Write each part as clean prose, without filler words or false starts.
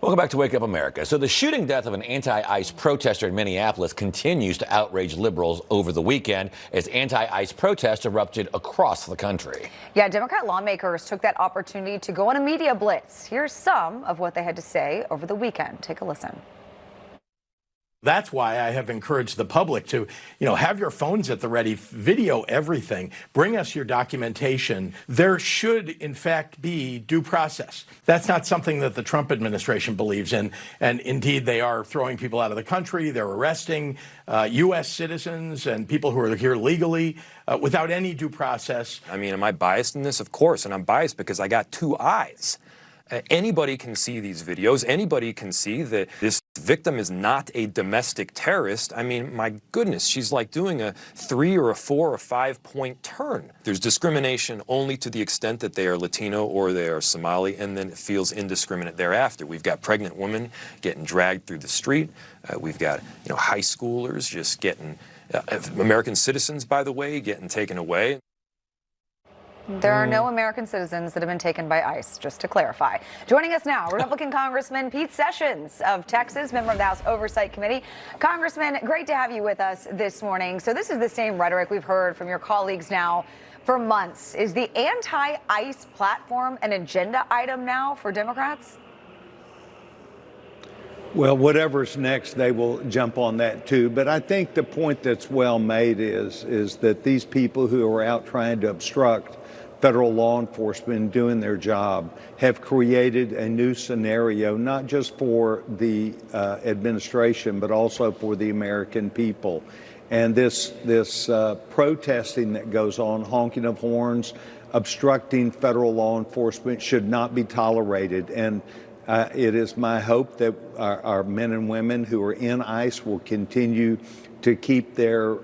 Welcome back to Wake Up America. So the shooting death of an anti-ICE protester in Minneapolis continues to outrage liberals over the weekend as anti-ICE protests erupted across the country. Yeah, Democrat lawmakers took that opportunity to go on a media blitz. Here's some of what they had to say over the weekend. Take a listen. That's why I have encouraged the public to, have your phones at the ready, video everything, bring us your documentation. There should, in fact, be due process. That's not something that the Trump administration believes in. And indeed, they are throwing people out of the country. They're arresting U.S. citizens and people who are here legally without any due process. I mean, am I biased in this? Of course. And I'm biased because I got two eyes. Anybody can see these videos. Anybody can see that this victim is not a domestic terrorist. I mean, my goodness, she's like doing a 3 or a 4 or 5 point turn. There's discrimination only to the extent that they are Latino or they are Somali, and then it feels indiscriminate thereafter. We've got pregnant women getting dragged through the street. We've got, high schoolers just getting, American citizens, by the way, getting taken away. There are no American citizens that have been taken by ICE, just to clarify. Joining us now, Republican Congressman Pete Sessions of Texas, member of the House Oversight Committee. Congressman, great to have you with us this morning. So this is the same rhetoric we've heard from your colleagues now for months. Is the anti-ICE platform an agenda item now for Democrats? Well, whatever's next, they will jump on that too. But I think the point that's well made is that these people who are out trying to obstruct federal law enforcement doing their job have created a new scenario, not just for the administration, but also for the American people. And this protesting that goes on, honking of horns, obstructing federal law enforcement should not be tolerated. And it is my hope that our men and women who are in ICE will continue to keep their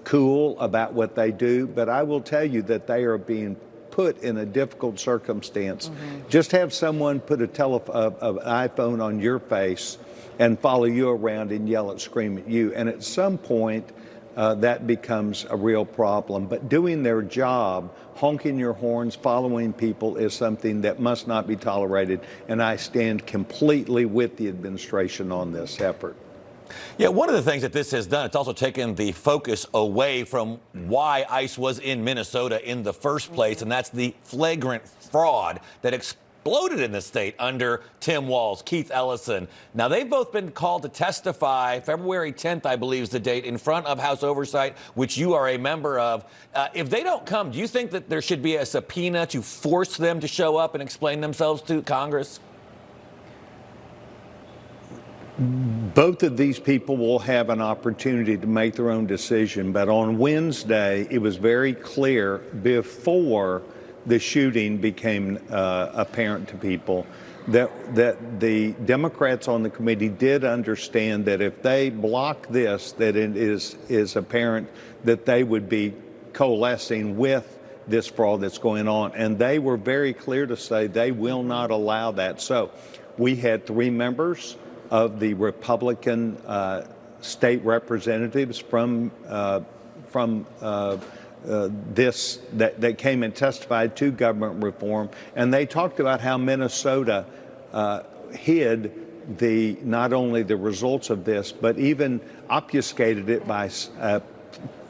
cool about what they do. But I will tell you that they are being put in a difficult circumstance. Just have someone put an iPhone on your face and follow you around and yell and scream at you. And at some point, that becomes a real problem. But doing their job, honking your horns, following people is something that must not be tolerated. And I stand completely with the administration on this effort. Yeah, one of the things that this has done, it's also taken the focus away from why ICE was in Minnesota in the first place, and that's the flagrant fraud that exploded in the state under Tim Walz, Keith Ellison. Now, they've both been called to testify. February 10th, I believe, is the date, in front of House Oversight, which you are a member of. If they don't come, do you think that there should be a subpoena to force them to show up and explain themselves to Congress? Both of these people will have an opportunity to make their own decision. But on Wednesday, it was very clear before the shooting became apparent to people that the Democrats on the committee did understand that if they block this, that it is apparent that they would be coalescing with this fraud that's going on. And they were very clear to say they will not allow that. So we had 3 members of the Republican state representatives from this that came and testified to government reform, and they talked about how Minnesota hid not only the results of this, but even obfuscated it by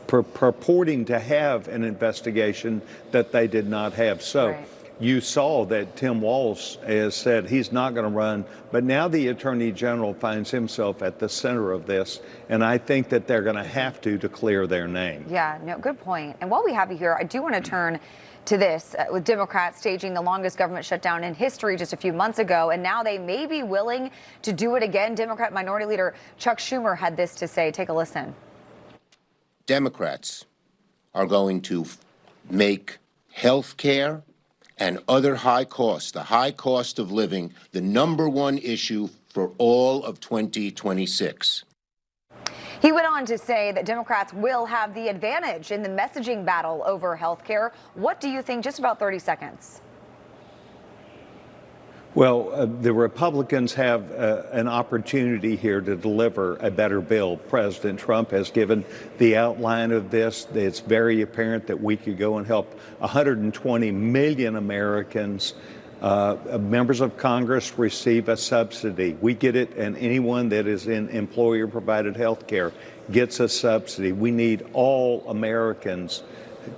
purporting to have an investigation that they did not have. So. Right. You saw that Tim Walz has said he's not going to run, but now the Attorney General finds himself at the center of this, and I think that they're going to have to clear their name. Yeah, no, good point. And while we have you here, I do want to turn to this, with Democrats staging the longest government shutdown in history just a few months ago, and now they may be willing to do it again. Democrat Minority Leader Chuck Schumer had this to say. Take a listen. Democrats are going to make health care and other high costs, the high cost of living, the #1 issue for all of 2026. He went on to say that Democrats will have the advantage in the messaging battle over health care. What do you think? Just about 30 seconds. Well, the Republicans have an opportunity here to deliver a better bill. President Trump has given the outline of this. It's very apparent that we could go and help 120 million Americans Members of Congress receive a subsidy. We get it, and anyone that is in employer-provided health care gets a subsidy. We need all Americans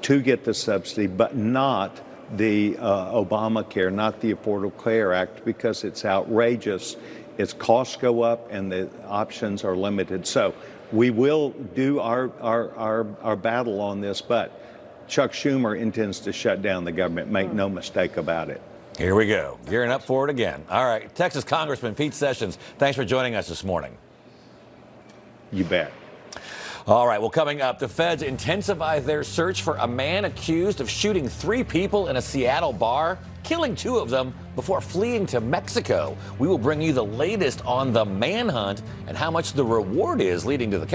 to get the subsidy, but not the Obamacare, not the Affordable Care Act, because it's outrageous. Its costs go up and the options are limited. So we will do our battle on this, but Chuck Schumer intends to shut down the government. Make no mistake about it. Here we go. Gearing up for it again. All right. Texas Congressman Pete Sessions, thanks for joining us this morning. You bet. All right. Well, coming up, the feds intensify their search for a man accused of shooting 3 people in a Seattle bar, killing 2 of them before fleeing to Mexico. We will bring you the latest on the manhunt and how much the reward is leading to the